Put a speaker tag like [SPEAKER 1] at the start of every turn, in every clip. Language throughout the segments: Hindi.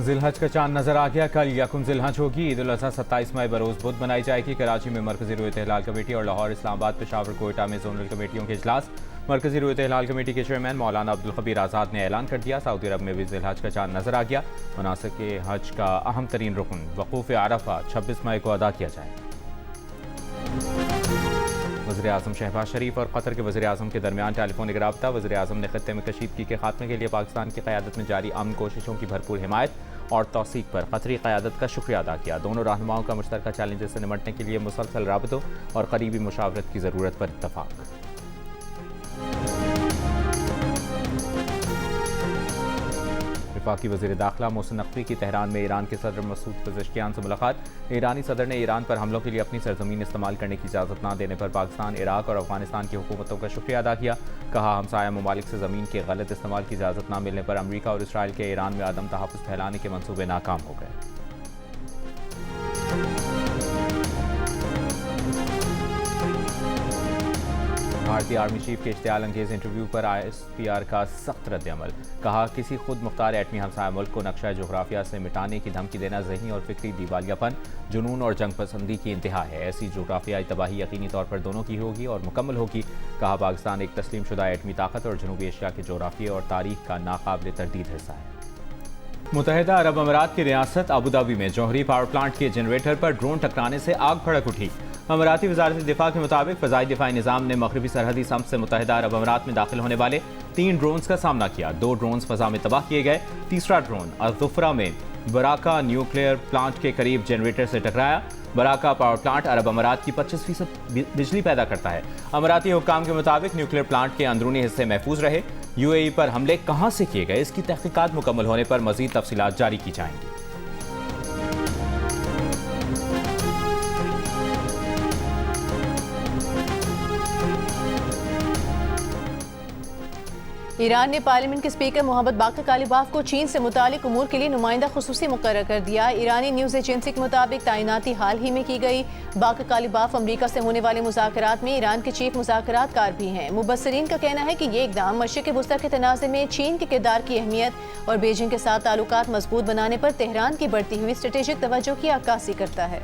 [SPEAKER 1] जिलहज का चांद नजर आ गया। कल यकुम जिलहज होगी। ईद उल अज़हा 27 मई बरोज़ बुध मनाई जाएगी। कराची में मरकजी रुयत हिलाल कमेटी और लाहौर, इस्लामाबाद, पेशावर, कोयटा में जोनल कमेटियों के इजलास। मरकजी रुयत हिलाल कमेटी के चेयरमैन मौलाना अब्दुल खबीर आज़ाद ने ऐलान कर दिया। सऊदी अरब में भी जिलहज का चांद नजर आ गया। मुनासिक हज का अहम तरीन रुकन वकूफ़ अरफा 26 मई को अदा किया जाएगा। वज़ीर आज़म शहबाज शरीफ और कतर के वज़ीर आज़म के दरमियान टेलीफोनिक रब्ता। वज़ीर आज़म ने खित्ते में कशीदगी के खात्मे के लिए पाकिस्तान की क़यादत में जारी अमन कोशिशों की भरपूर हिमायत और तौसीक पर कतरी क़यादत का शुक्रिया अदा किया। दोनों रहनुमाओं का मुश्तरका चैलेंजेस से निमटने के लिए मुसलसल राबतों और करीबी मुशावरत की ज़रूरत पर इत्तफ़ाक़। वफाकी वज़ीर दाखिला मोहसिन नकवी की तेहरान में ईरान के सदर मसूद पेज़ेश्कियान से मुलाकात। ईरानी सदर ने ईरान पर हमलों के लिए अपनी सरजमीन इस्तेमाल करने की इजाज़त न देने पर पाकिस्तान, इराक और अफगानिस्तान की हुकूमतों का शुक्रिया अदा किया। कहा, हमसाया ममालिक से ज़मीन के गलत इस्तेमाल की इजाज़त न मिलने पर अमरीका और इसराइल के ईरान में अदम तहफ़्फ़ुज़ फैलाने के मनसूबे नाकाम हो गए। भारतीय आर्मी चीफ के इश्तियाल अंगेज इंटरव्यू पर ISPR का सख्त रद्द-ए-अमल। कहा, किसी खुद मुख्तार एटमी हमसाया मुल्क को नक्शा जोग्राफिया से मिटाने की धमकी देना ज़हनी और फिक्री दिवालियापन, जुनून और जंग पसंदी की इंतहा है। ऐसी जोग्राफियाई तबाही यकीनी तौर पर दोनों की होगी और मुकम्मल होगी। कहा, पाकिस्तान एक तस्लीम शुदा एटमी ताकत और जनूबी एशिया के जोग्राफिया और तारीख का नाकाबिल तरदीद हिस्सा है। मुत्तहिदा अरब अमीरात की रियासत अबू धाबी में जौहरी पावर प्लांट के जनरेटर पर ड्रोन टकराने से आग भड़क उठी। अमीराती वजारत दिफा के मुताबिक फ़ज़ाई दिफाई निज़ाम ने मगरबी सरहदी सम्त से मुत्तहिदा अरब अमीरात में दाखिल होने वाले 3 ड्रोन्स का सामना किया। 2 ड्रोन्स फ़ज़ा में तबाह किए गए। तीसरा ड्रोन अज़ुफ़रा में बराका न्यूक्लियर प्लांट के करीब जनरेटर से टकराया। बराका पावर प्लांट अरब अमीरात की 25% बिजली पैदा करता है। अमीराती हुक्काम के मुताबिक न्यूक्लियर प्लांट के अंदरूनी हिस्से महफूज रहे। UAE पर हमले कहाँ से किए गए, इसकी तहकीकात मुकम्मल होने पर मज़ीद तफसीलात जारी की जाएंगी।
[SPEAKER 2] ईरान ने पार्लियामेंट के स्पीकर मोहम्मद बाकर कालिबाफ को चीन से मुतालिक उमूर के लिए नुमाइंदा खुसूसी मुकर्रर कर दिया। ईरानी न्यूज़ एजेंसी के मुताबिक तैनाती हाल ही में की गई। बाकर कालिबाफ अमरीका से होने वाले मुज़ाकरात में ईरान के चीफ मुज़ाकरातकार भी हैं। मुबस्सरीन का कहना है कि ये इक़दाम मशरिक़ वुस्ता के तनाज़े में चीन के किरदार की अहमियत और बीजिंग के साथ ताल्लुकात मजबूत बनाने पर तेहरान की बढ़ती हुई स्ट्रेटेजिक तवज्जो की अक्कासी करता है।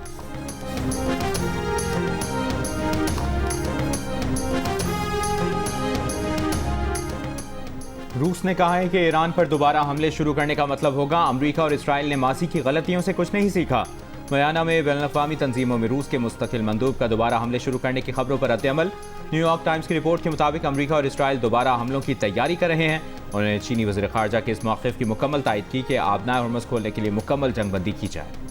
[SPEAKER 1] रूस ने कहा है कि ईरान पर दोबारा हमले शुरू करने का मतलब होगा अमरीका और इसराइल ने माजी की गलतियों से कुछ नहीं सीखा। बयाना में बैनुल-अक़वामी तंजीमों में रूस के मुस्तकिल मंदूब का दोबारा हमले शुरू करने की खबरों पर रद्द-ए-अमल। न्यूयॉर्क टाइम्स की रिपोर्ट के मुताबिक अमरीका और इसराइल दोबारा हमलों की तैयारी कर रहे हैं। उन्होंने चीनी वज़ीर ख़ारजा के इस मौक़िफ़ की मुकम्मल तायद की कि आबनाए हॉर्मुज़ खोलने के लिए मुकम्मल जंगबंदी की जाए।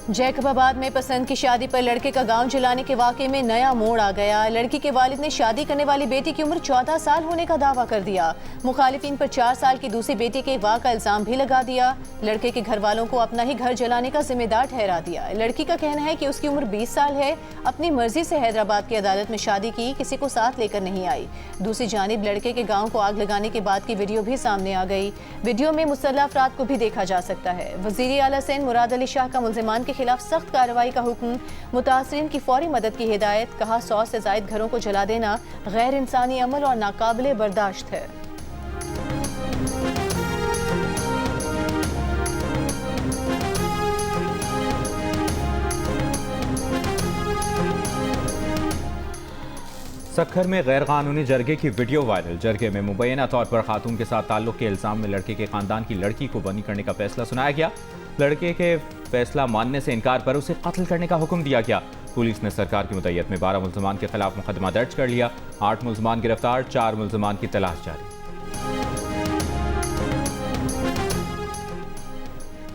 [SPEAKER 2] जैकबाबाद में पसंद की शादी पर लड़के का गांव जलाने के वाक़े में नया मोड़ आ गया। लड़की के वालिद ने शादी करने वाली बेटी की उम्र 14 साल होने का दावा कर दिया। मुखालिफिन पर 4 साल की दूसरी बेटी के अगवा का इल्ज़ाम भी लगा दिया। लड़के के घर वालों को अपना ही घर जलाने का जिम्मेदार ठहरा दिया। लड़की का कहना है कि उसकी उम्र 20 साल है, अपनी मर्जी से हैदराबाद की अदालत में शादी की, किसी को साथ लेकर नहीं आई। दूसरी जानिब लड़के के गाँव को आग लगाने के बाद की वीडियो भी सामने आ गई। वीडियो में मुसल्लह अफराद को भी देखा जा सकता है। वज़ीर आला सिंध मुराद अली शाह का मुल्ज़िमान के खिलाफ सख्त कार्रवाई का हुक्म, मुतासरीन की फौरी मदद की हिदायत। कहा, 100 से ज़ायद घरों को जला देना गैर इंसानी अमल और नाकाबिले बर्दाश्त है।
[SPEAKER 1] सक्खर में गैर कानूनी जरगे की वीडियो वायरल। जरगे में मुबैना तौर पर खातून के साथ ताल्लुक के इल्ज़ाम में लड़के के खानदान की लड़की को बनी करने का फैसला सुनाया गया। लड़के के फैसला मानने से इनकार पर उसे कत्ल करने का हुक्म दिया गया। पुलिस ने सरकार की मुतैयत में 12 मुल्ज़िमान के खिलाफ मुकदमा दर्ज कर लिया। 8 मुल्ज़िमान गिरफ्तार, 4 मुल्ज़िमान की तलाश जारी।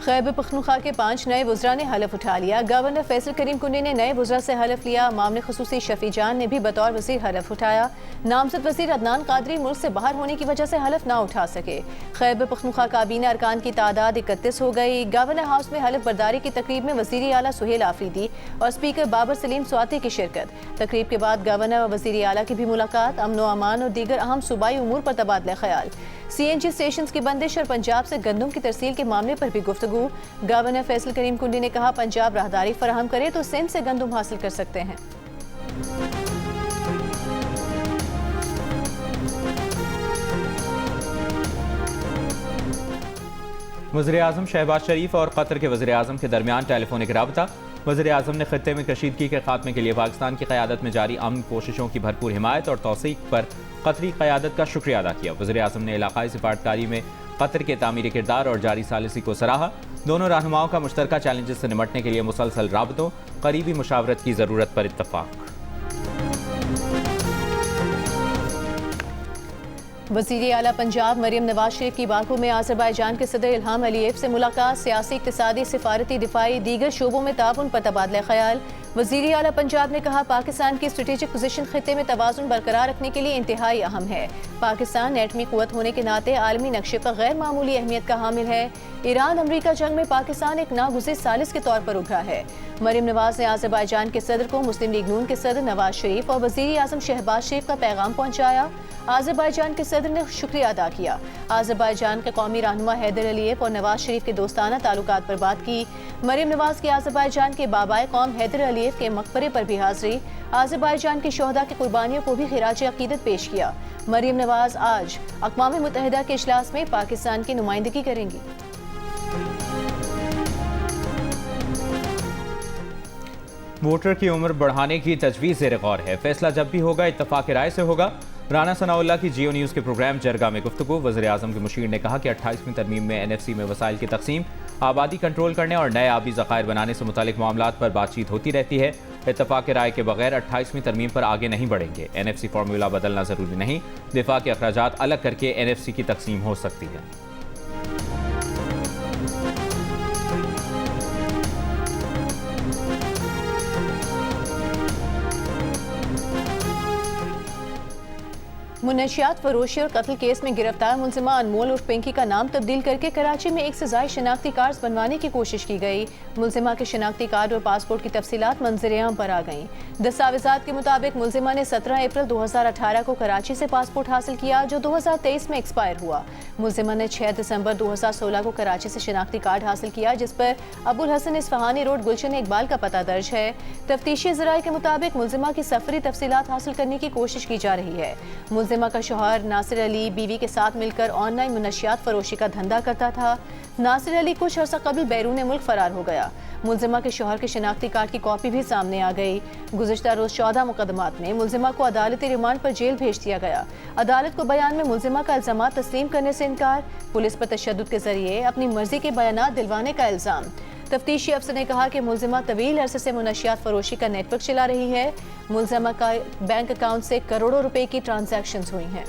[SPEAKER 2] खैबर पख्तूनख्वा के 5 नए वज़रा ने हलफ उठा लिया। गवर्नर फैसल करीम कुन्नी ने नए वज़रा से हलफ लिया। मामले खुसूसी शफी जान ने भी बतौर वज़ीर हलफ उठाया। नामज़द वज़ीर अदनान कादरी मुल्क से बाहर होने की वजह से हलफ ना उठा सके। खैबर पख्तूनख्वा काबीना अरकान की तादाद 31 हो गई। गवर्नर हाउस में हलफ बर्दारी की तकरीब में वज़ीर आला सुहेल आफरीदी और स्पीकर बाबर सलीम स्वाति की शिरकत। तकरीब के बाद गवर्नर और वज़ीर आला की भी मुलाकात। अमन व अमान और दीगर अहम सूबाई उमूर पर तबादला ख्याल। CNG स्टेशन की बंदिश और पंजाब से गंदम की तरसील के मामले पर भी गुफ्तगू। गवर्नर फैसल करीम कुंडी ने कहा, पंजाब राहदारी फराहम करे तो सिंध से गंदम हासिल कर सकते हैं।
[SPEAKER 1] वज़ीर-ए-आज़म शहबाज शरीफ और कतर के वज़ीर-ए-आज़म के दरमियान टेलीफोनिक राबता। वज़ीर-ए-आज़म ने खित्ते में कशीदगी के खात्मे के लिए पाकिस्तान की क़यादत में जारी अमन कोशिशों की भरपूर हिमायत और तौसीक पर कतरी क़यादत का शुक्रिया अदा किया। वज़ीर-ए-आज़म ने इलाक़ाई सिफारतकारी में कतर के तामीरी किरदार और जारी सालिसी को सराहा। दोनों रहनुमाओं का मुश्तरका चैलेंजेस से निमटने के लिए मुसलसल राबतों, करीबी मुशावरत की ज़रूरत पर इत्तफ़ाक़।
[SPEAKER 2] वज़ीर आला पंजाब मरियम नवाज शरीफ की बाकू में आज़रबाईजान के सदर इल्हाम अलीयेव से मुलाकात। सियासी, इक़्तिसादी, सिफारती, दिफाई, दीगर शोबों में ताउन पर तबादला ख्याल। वज़ीर आला पंजाब ने कहा, पाकिस्तान की स्ट्रेटेजिक पोजीशन खित्ते में तवाज़ुन बरकरार रखने के लिए इंतहाई अहम है। पाकिस्तान एटमी क़ुव्वत होने के नाते आलमी नक्शे पर गैर मामूली अहमियत का हामिल है। ईरान अमरीका जंग में पाकिस्तान एक नागुज़िर सालिस के तौर पर उभरा है। मरियम नवाज ने आज़रबाईजान के सदर को मुस्लिम लीग नून के सदर नवाज शरीफ और वज़ीर आज़म शहबाज शरीफ का पैगाम पहुँचाया। आज़रबाईजान के सदर ने शुक्रिया अदा किया। आज़रबाईजान के कौमी रहनुमा हैदर अलीयेव और नवाज शरीफ के दोस्ताना ताल्लुकात पर बात की। मरियम नवाज की आज़रबाईजान के बाबाए कौम हैदर अलीयेव के मकबरे पर भी हाज़री। आज़रबाईजान के शोहदा की कुर्बानियों को भी खिराज अकीदत पेश किया। मरियम नवाज आज अक़वाम मुत्तहिदा के इजलास में पाकिस्तान की नुमाइंदगी करेंगी।
[SPEAKER 1] वोटर की उम्र बढ़ाने की तजवीज़ ज़ेर गौर है। फैसला जब भी होगा इत्तफाक़ राय से होगा। राना सनाउल्लाह की जियो न्यूज़ के प्रोग्राम जरगा में गुफ्तगू। वज़ीर-ए-आज़म के मुशीर ने कहा कि 28वीं तरमीम में NFC में वसाइल की तकसीम, आबादी कंट्रोल करने और नए आबी ज़खायर बनाने से मुतालिक मामलात पर बातचीत होती रहती है। इत्तफाक़ राय के बगैर 28वीं तरमीम पर आगे नहीं बढ़ेंगे। NFC फार्मूला बदलना ज़रूरी नहीं, दिफा के अखराजात अलग करके NFC की तकसीम हो सकती है।
[SPEAKER 2] मुनशियात फरोशी और कत्ल केस में गिरफ्तार मुलजिमा अनमोल उर्फ पिंकी का नाम तब्दील करके कराची में एक से ज़ायद शनाख्ती कार्ड बनवाने की कोशिश की गई। मुलजिमा के शनाख्ती कार्ड और पासपोर्ट की तफसीलात मंजर-ए-आम पर आ गईं। दस्तावेजात के मुताबिक मुलजिमा ने 17 अप्रैल 2018 को कराची से पासपोर्ट हासिल किया, जो 2023 में एक्सपायर हुआ। मुलजिमा ने 6 दिसंबर 2016 को कराची से शनाख्ती कार्ड हासिल किया, जिस पर अबुल हसन इस्फहानी रोड गुलशन इकबाल का पता दर्ज है। तफ्तीशी ज़राए के मुताबिक मुलजिमा की सफरी तफसीलात हासिल करने की कोशिश की जा रही है। मुलजिमा का शौहर नासिर अली बीवी के साथ मिलकर ऑनलाइन मुनशियात फरोशी का धंधा करता था। नासिर अली कुछ अर्सा कबल बैरून मुल्क फरार हो गया। मुलजिमा के शौहर के शनाख्ती कार्ड की कॉपी भी सामने आ गई। गुज़िश्ता रोज 14 मुकदमात में मुलजिमा को अदालती रिमांड पर जेल भेज दिया गया। अदालत को बयान में मुलजिमा का इल्जामात तस्लीम करने से इनकार, पुलिस पर तशद्दुद के जरिए अपनी मर्जी के बयानात दिलवाने का इल्जाम। तफ्तीशी अफसर ने कहा कि मुलजिमा तवील अरसे से मुनशियात फरोशी का नेटवर्क चला रही है। मुलजिमा का बैंक अकाउंट से करोड़ों रुपए की ट्रांजैक्शंस हुई हैं।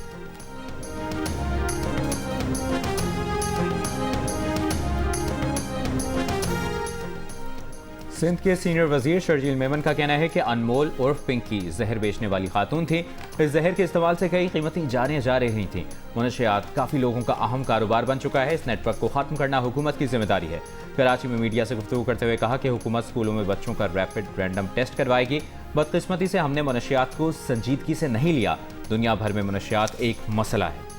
[SPEAKER 1] सिंध के सीनियर वजीर शर्जील मेमन का कहना है कि अनमोल उर्फ पिंकी जहर बेचने वाली खातून थी। इस जहर के इस्तेमाल से कई कीमती जानें जा रही थीं। मुनशियात काफ़ी लोगों का अहम कारोबार बन चुका है। इस नेटवर्क को ख़त्म करना हुकूमत की जिम्मेदारी है। कराची में मीडिया से गुफ्तगू करते हुए कहा कि हुकूमत स्कूलों में बच्चों का रैपिड रैंडम टेस्ट करवाएगी। बदकिस्मती से हमने मुनशियात को संजीदगी से नहीं लिया। दुनिया भर में मुनशियात एक मसला है।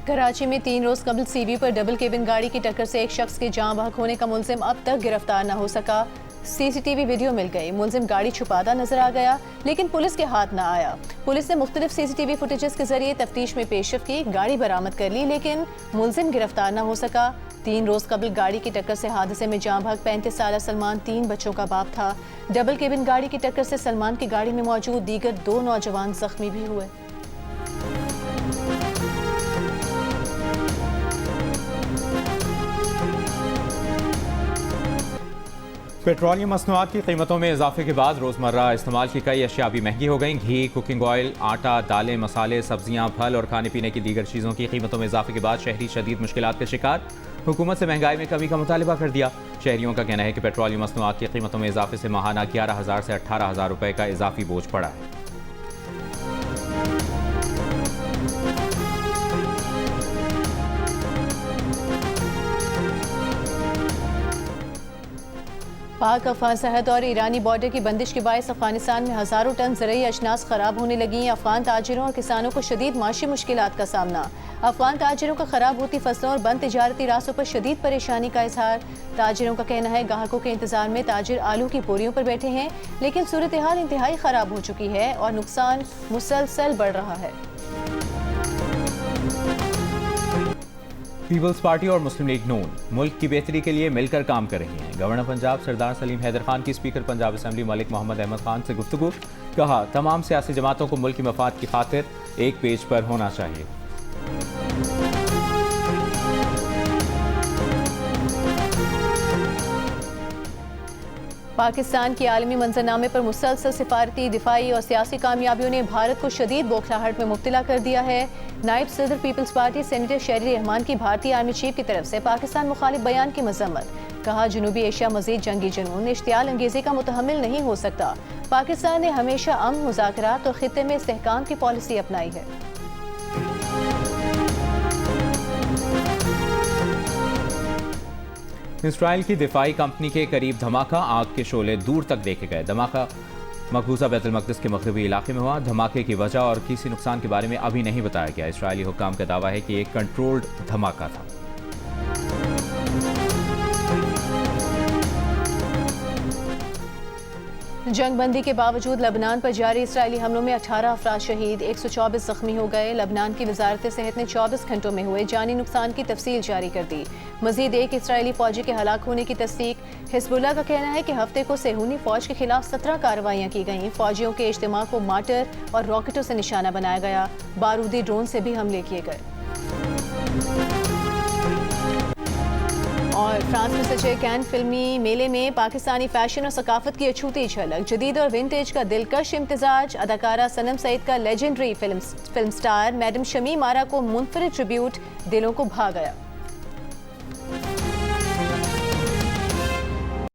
[SPEAKER 2] कराची में 3 रोज कबल सीवी पर डबल केबिन गाड़ी की टक्कर से एक शख्स के जाँ बहक होने का मुलजिम अब तक गिरफ्तार न हो सका। CCTV वीडियो मिल गई। मुलजिम गाड़ी छुपाता नजर आ गया, लेकिन पुलिस के हाथ न आया। पुलिस ने मुख्तलिफ CCTV फुटेजेस के जरिए तफ्तीश में पेशरफ की, गाड़ी बरामद कर ली, लेकिन मुलजिम गिरफ्तार न हो सका। 3 रोज कबल गाड़ी की टक्कर से हादसे में जाँ बहक 35 साला सलमान 3 बच्चों का बाप था। डबल केबिन गाड़ी की टक्कर से सलमान की गाड़ी में मौजूद दीगर 2 नौजवान जख्मी भी हुए।
[SPEAKER 1] पेट्रोलियम मसनूआत की कीमतों में इजाफे के बाद रोज़मर्रा इस्तेमाल की कई अशिया भी महंगी हो गई। घी, कुकिंग ऑयल, आटा, दालें, मसाले, सब्जियां, फल और खाने पीने की दीगर चीज़ों की कीमतों में इजाफे के बाद शहरी शदीद मुश्किलात के शिकार। हुकूमत से महंगाई में कमी का मुतालबा कर दिया। शहरियों का कहना है कि पेट्रोलियम मसनूआत की कीमतों में इजाफे से माहाना 11,000 से 18,000 रुपये का इजाफी बोझ पड़ा है।
[SPEAKER 2] पाक अफगान सरहद और ईरानी बॉर्डर की बंदिश के बायस अफगानिस्तान में हज़ारों टन ज़रूरी अजनास खराब होने लगी। अफगान ताजिरों और किसानों को शदीद माशी मुश्किलात का सामना। अफगान ताजिरों का खराब होती फसलों और बंद तिजारती रास्तों पर शदीद परेशानी का इजहार। ताजिरों का कहना है ग्राहकों के इंतजार में ताजिर आलू की बोरियों पर बैठे हैं, लेकिन सूरत हाल इंतहाई खराब हो चुकी है और नुकसान मुसलसल बढ़ रहा है।
[SPEAKER 1] पीपल्स पार्टी और मुस्लिम लीग नून मुल्क की बेहतरी के लिए मिलकर काम कर रही हैं। गवर्नर पंजाब सरदार सलीम हैदर खान की स्पीकर पंजाब असम्बली मलिक मोहम्मद अहमद खान से गुफ्तगू। कहा तमाम सियासी जमातों को मुल्क की मफाद की खातिर एक पेज पर होना चाहिए।
[SPEAKER 2] पाकिस्तान की आलमी मंजरनामे पर मुसलसल सिफारती, दिफाई और सियासी कामयाबियों ने भारत को शदीद बौखलाहट में मुब्तला कर दिया है। नायब सदर पीपल्स पार्टी सेनेटर शहरी रहमान की भारतीय आर्मी चीफ की तरफ से पाकिस्तान मुखालिफ बयान की मजम्मत। कहा जनूबी एशिया मजीद जंगी जुनून इश्तियाल अंगेजी का मुतहम्मिल नहीं हो सकता। पाकिस्तान ने हमेशा अमन, मुज़ाकरात और खित्ते में इस्तेहकाम की पॉलिसी अपनाई है।
[SPEAKER 1] इसराइल की दिफाई कंपनी के करीब धमाका, आग के शोले दूर तक देखे गए। धमाका मकबूजा बैतुल मक़दिस के मगरबी इलाके में हुआ। धमाके की वजह और किसी नुकसान के बारे में अभी नहीं बताया गया। इसराइली हुक्काम का दावा है कि एक कंट्रोल्ड धमाका था।
[SPEAKER 2] जंगबंदी के बावजूद लबनान पर जारी इसराइली हमलों में 18 अफराद शहीद, 124 जख्मी हो गए। लबनान की वजारत सेहत ने 24 घंटों में हुए जानी नुकसान की तफसील जारी कर दी। मजीद एक इसराइली फौजी के हलाक होने की तस्दीक। हिजबुल्लाह का कहना है कि हफ्ते को सेहूनी फौज के खिलाफ 17 कार्रवाइयाँ की गईं। फौजियों के इज्तिमा को मार्टर और रॉकेटों से निशाना बनाया गया। बारूदी ड्रोन से भी हमले किए गए। और फ्रांस में सचे कैन फिल्मी मेले में पाकिस्तानी फैशन और सकाफत की अछूती झलक। जदीद और विंटेज का दिलकश इम्तिजाज। अदाकारा सनम सईद का legendary film star madam Shamim Ara को मुनफरिद ट्रिब्यूट दिलों को भा गया।